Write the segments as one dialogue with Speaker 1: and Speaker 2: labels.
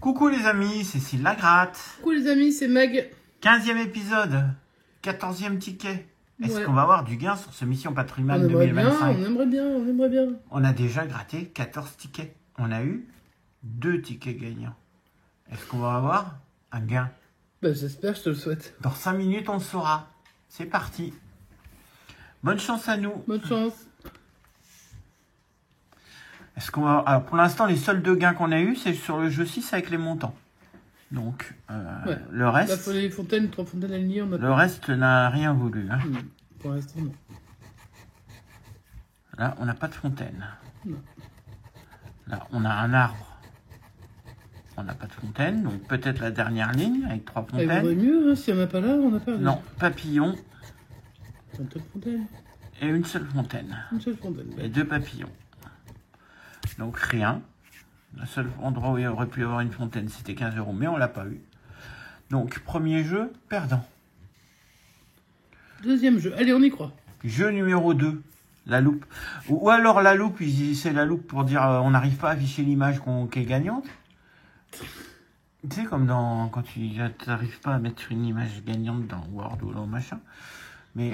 Speaker 1: Coucou les amis, c'est Cécile Lagratte.
Speaker 2: Coucou les amis, c'est Meg.
Speaker 1: 15e épisode, 14e ticket. Est-ce
Speaker 2: Ouais.
Speaker 1: qu'on va avoir du gain sur ce Mission Patrimoine 2025?
Speaker 2: On aimerait bien.
Speaker 1: On a déjà gratté 14 tickets. On a eu 2 tickets gagnants. Est-ce qu'on va avoir un gain?
Speaker 2: Bah j'espère, je te le souhaite.
Speaker 1: Dans 5 minutes, on le saura. C'est parti. Bonne chance à nous.
Speaker 2: Bonne chance.
Speaker 1: Est-ce qu'on va... Alors, pour l'instant, les seuls 2 gains qu'on a eu, c'est sur le jeu 6 avec les montants. Donc,
Speaker 2: Ouais.
Speaker 1: le reste...
Speaker 2: Là, faut les fontaines, 3 fontaines alignées, on a
Speaker 1: Le reste n'a rien voulu. Hein.
Speaker 2: Pour l'instant, non.
Speaker 1: Là, on n'a pas de fontaine.
Speaker 2: Non.
Speaker 1: Là, on a un arbre. On n'a pas de fontaine. Donc, peut-être la dernière ligne avec 3
Speaker 2: Il vaudrait
Speaker 1: fontaines.
Speaker 2: mieux, hein, s'il n'y en a pas là, on a perdu.
Speaker 1: Non, papillon
Speaker 2: Une seule fontaine.
Speaker 1: et une seule fontaine.
Speaker 2: Une seule fontaine.
Speaker 1: Et 2 papillons. Donc, rien. Le seul endroit où il aurait pu y avoir une fontaine, c'était 15 €, mais on l'a pas eu. Donc, premier jeu, perdant.
Speaker 2: Deuxième jeu, allez, on y croit.
Speaker 1: Jeu numéro 2, la loupe. Ou alors la loupe, c'est la loupe pour dire on n'arrive pas à afficher l'image qui est gagnante. Tu sais, comme quand tu n'arrives pas à mettre une image gagnante dans Word ou dans machin. Mais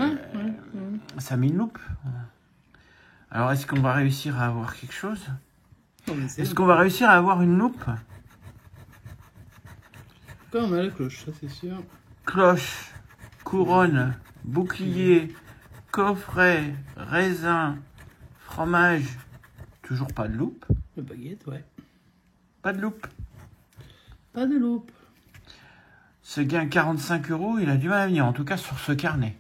Speaker 1: ça met une loupe. Alors, est-ce qu'on va réussir à avoir quelque chose? Est-ce qu'on va réussir à avoir une loupe?
Speaker 2: Encore, on a la cloche, ça c'est sûr.
Speaker 1: Cloche, couronne, bouclier, coffret, raisin, fromage. Toujours pas de loupe.
Speaker 2: La baguette, ouais.
Speaker 1: Pas de loupe.
Speaker 2: Pas de loupe.
Speaker 1: Ce gain 45 €, il a du mal à venir. En tout cas, sur ce carnet.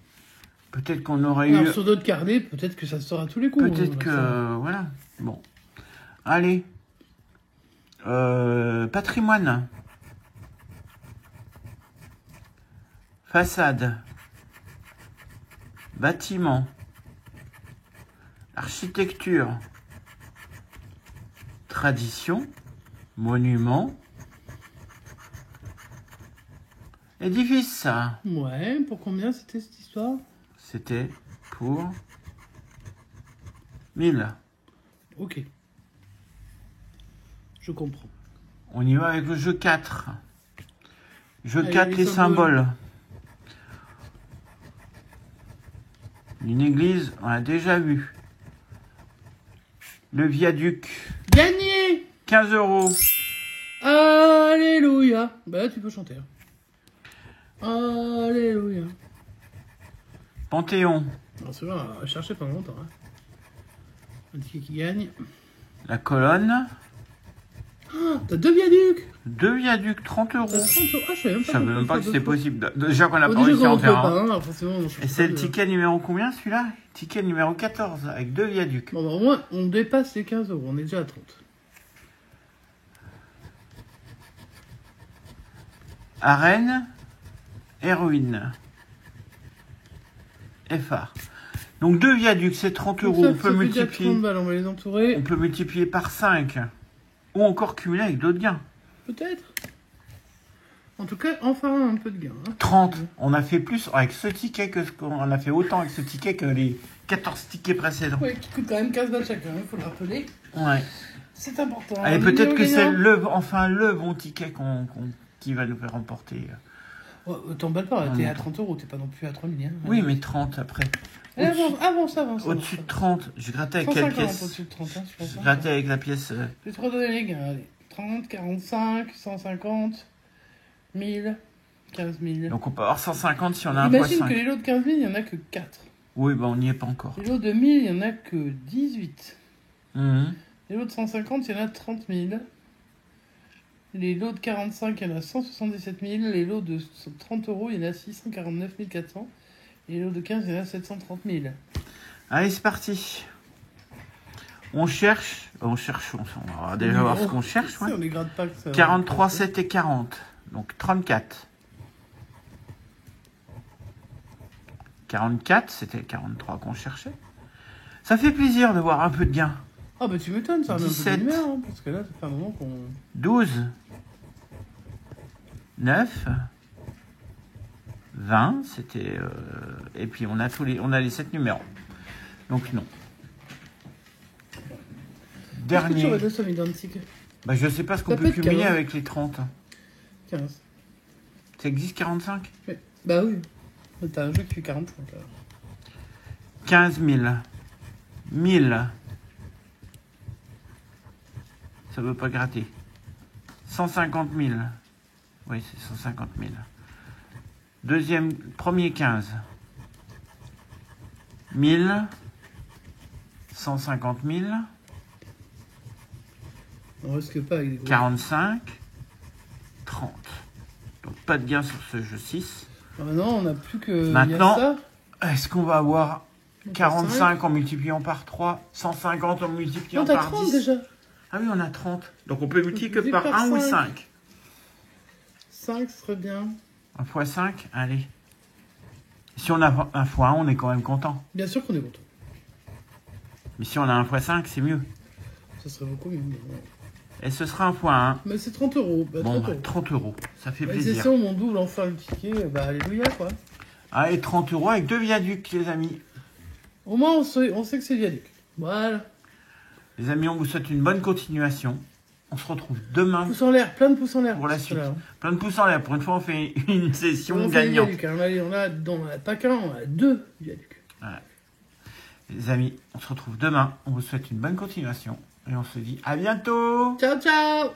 Speaker 1: Peut-être qu'on aurait
Speaker 2: Alors,
Speaker 1: eu...
Speaker 2: sur d'autres carnets, peut-être que ça sort à tous les coups.
Speaker 1: Peut-être que... Voilà. Bon. Allez. Patrimoine. Façade. Bâtiment. Architecture. Tradition. Monument. Édifice.
Speaker 2: Ouais, pour combien c'était cette histoire?
Speaker 1: C'était pour 1000.
Speaker 2: Ok. Je comprends.
Speaker 1: On y va avec le jeu 4. Jeu
Speaker 2: Allez,
Speaker 1: 4,
Speaker 2: les
Speaker 1: les symboles. Une église, on a déjà vu. Le viaduc.
Speaker 2: Gagné!
Speaker 1: 15 €.
Speaker 2: Alléluia! Bah là, tu peux chanter. Hein. Alléluia.
Speaker 1: Panthéon.
Speaker 2: Alors, c'est vrai, on va chercher pendant longtemps. Hein. Un ticket qui gagne.
Speaker 1: La colonne.
Speaker 2: Ah, t'as 2 viaducs!
Speaker 1: 2 viaducs, 30
Speaker 2: T'as
Speaker 1: €.
Speaker 2: 30 euros. Ah, je savais même pas.
Speaker 1: Je savais même pas que c'était
Speaker 2: deux fois.
Speaker 1: possible. Déjà qu'on n'a
Speaker 2: Bon,
Speaker 1: pas
Speaker 2: déjà
Speaker 1: réussi
Speaker 2: qu'on
Speaker 1: à en
Speaker 2: en
Speaker 1: faire
Speaker 2: peut pas,
Speaker 1: un.
Speaker 2: hein, alors forcément, on
Speaker 1: Et c'est le ticket numéro combien celui-là? Ticket numéro 14 avec 2 viaducs.
Speaker 2: Bon, bah, au moins, on dépasse les 15 €. On est déjà à 30.
Speaker 1: Arène. Héroïne. FA. Donc 2 viaducs, c'est 30 €.
Speaker 2: Ça,
Speaker 1: On peut
Speaker 2: ça fait déjà
Speaker 1: multiplier.
Speaker 2: 30 balles, on va les entourer.
Speaker 1: On peut multiplier par 5. Ou encore cumuler avec d'autres gains.
Speaker 2: Peut-être. En tout cas, enfin un peu de gain. Hein.
Speaker 1: 30. On a fait plus avec ce ticket que ce qu'on a fait autant avec ce ticket que les 14 tickets précédents.
Speaker 2: Ouais, qui coûte quand même 15 balles chacun, il faut le rappeler.
Speaker 1: Ouais.
Speaker 2: C'est important.
Speaker 1: Allez, peut-être que c'est
Speaker 2: le.
Speaker 1: enfin le bon ticket qui va nous faire remporter.
Speaker 2: Oh, t'emballes pas, t'es
Speaker 1: non.
Speaker 2: à 30 €, t'es pas non plus à 3000. Hein.
Speaker 1: Oui, mais 30 après.
Speaker 2: Allez, avance.
Speaker 1: Au-dessus de 30. Je grattais avec
Speaker 2: 150
Speaker 1: quelle pièce?
Speaker 2: au-dessus de 30, hein, je pense.
Speaker 1: Je grattais avec la pièce.
Speaker 2: Je vais te redonner les gains, allez. 30, 45, 150, 1000, 15 000.
Speaker 1: Donc on peut avoir 150 si on a un
Speaker 2: Imagine
Speaker 1: x5.
Speaker 2: que les lots de 15 000, il n'y en a que 4.
Speaker 1: Oui, bah on n'y est pas encore.
Speaker 2: Les lots de 1000, il n'y en a que 18.
Speaker 1: Mhm.
Speaker 2: Les lots de 150, il y en a 30 000. Les lots de 45, il y en a 177 000. Les lots de 30 €, il y en a 649 400. Et les lots de 15, il y en a 730 000.
Speaker 1: Allez, c'est parti. On cherche. On va déjà voir ce qu'on cherche.
Speaker 2: Si,
Speaker 1: Ouais.
Speaker 2: on les gratte pas que ça.
Speaker 1: 43, 7 et 40. Donc 34. 44, c'était le 43 qu'on cherchait. Ça fait plaisir de voir un peu de gain.
Speaker 2: Ah bah tu m'étonnes, ça remet un peu
Speaker 1: 17.
Speaker 2: de lumière, hein, parce que là, ça fait un moment qu'on...
Speaker 1: 12. 9, 20, c'était... et puis on a les 7 numéros. Donc non. Dernier.
Speaker 2: Est-ce que tu aurais 200 identiques?
Speaker 1: Bah, je sais pas ce qu'on
Speaker 2: Ça
Speaker 1: peut
Speaker 2: peut être
Speaker 1: cumuler
Speaker 2: 15.
Speaker 1: avec les 30.
Speaker 2: 15.
Speaker 1: Ça existe 45?
Speaker 2: Oui. Bah oui. T'as un jeu qui fait 45. Alors.
Speaker 1: 15 000. 1000. Ça veut pas gratter. 150 000. Oui, c'est 150 000. Premier 15. 1000. 150 000.
Speaker 2: On risque pas avec des gros.
Speaker 1: 45. 30. Donc pas de gain sur ce jeu 6.
Speaker 2: Ah non, on n'a plus que.
Speaker 1: Maintenant,
Speaker 2: il y a ça.
Speaker 1: est-ce qu'on va avoir
Speaker 2: Donc,
Speaker 1: 45 en multipliant par 3, 150 en multipliant
Speaker 2: Non, t'as
Speaker 1: par
Speaker 2: 30
Speaker 1: 10?
Speaker 2: déjà.
Speaker 1: Ah oui, on a 30. Donc on peut multiplier que
Speaker 2: Multiplier
Speaker 1: par
Speaker 2: par
Speaker 1: 1 ou
Speaker 2: 5.
Speaker 1: 5.
Speaker 2: 5 serait bien.
Speaker 1: 1 fois 5, allez. Si on a 1 fois 1, on est quand même content.
Speaker 2: Bien sûr qu'on est content.
Speaker 1: Mais si on a 1 fois 5, c'est mieux.
Speaker 2: Ça serait beaucoup mieux.
Speaker 1: Et ce sera 1 fois 1.
Speaker 2: Mais c'est 30 euros. Bah, 30
Speaker 1: Bon,
Speaker 2: euros.
Speaker 1: 30 euros. Ça fait
Speaker 2: Bah, c'est
Speaker 1: plaisir.
Speaker 2: si on double enfin le ticket, bah alléluia quoi.
Speaker 1: Allez, 30 euros avec 2 viaducs, les amis.
Speaker 2: Au moins on sait que c'est le viaduc. Voilà.
Speaker 1: Les amis, on vous souhaite une bonne continuation. On se retrouve demain
Speaker 2: Pouces en l'air, plein de pouces en l'air.
Speaker 1: pour la
Speaker 2: c'est
Speaker 1: suite.
Speaker 2: là, hein.
Speaker 1: Plein de pouces en l'air. Pour une fois, on fait une session
Speaker 2: On fait des
Speaker 1: gagnante.
Speaker 2: viaducs, hein. On a pas qu'un, on a 2 viaducs.
Speaker 1: Voilà. Les amis, on se retrouve demain. On vous souhaite une bonne continuation. Et on se dit à bientôt.
Speaker 2: Ciao ciao.